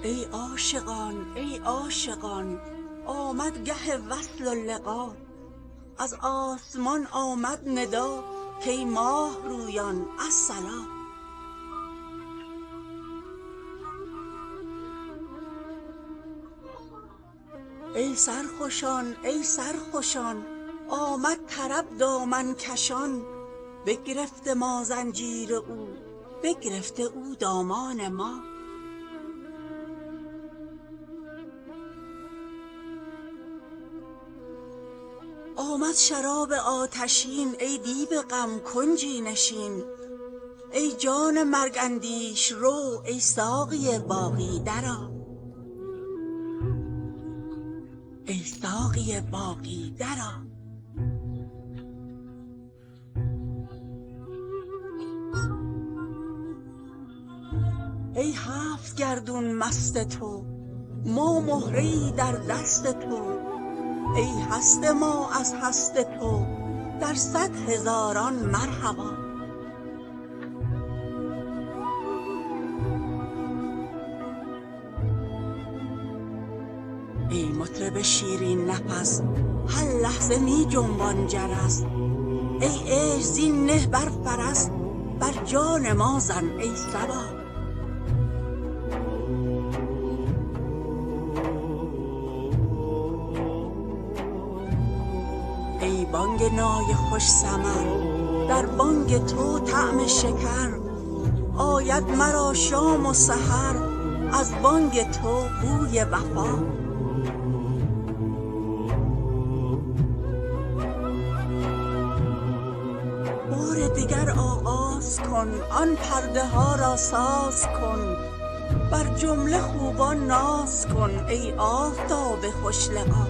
ای عاشقان ای عاشقان آمد گه وصل و لقا، از آسمان آمد ندا کای ماه رویان الصلا. ای سرخوشان ای سرخوشان آمد طرب دامن کشان، بگرفته ما زنجیر او بگرفته او دامان ما. آمد شراب آتشین ای دیو غم کنجی نشین، ای جان مرگ اندیش رو ای ساقی باقی درآ. ای ساقی باقی درآ. ای هفت گردون مست تو ما مهره ای در دست تو، ای هست ما از هست تو در صد هزاران مرحبا. ای مطرب شیرین نفس هر لحظه می جنبان جرس، ای عشق زین نه بر فرس بر جان ما زن ای صبا. ای بانگ نای خوش سمر در بانگ تو طعم شکر، آید مرا شام و سحر از بانگ تو بوی وفا. بار دگر آغاز کن آن پرده ها را ساز کن، بر جمله خوبان ناز کن ای آفتاب خوش لقا.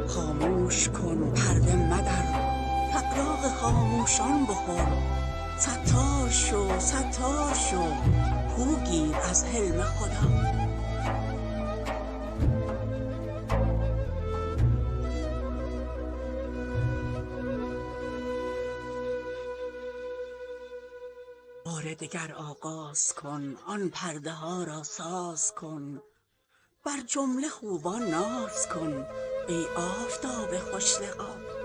خاموش کن پرده مدر فغراق خاموشان بخور، ستار شو ستار شو هو گیر از حلم خدا. بار دگر آغاز کن آن پرده ها را ساز کن، بر جمله خوبان ناز کن ای آفتاب خوش لقا.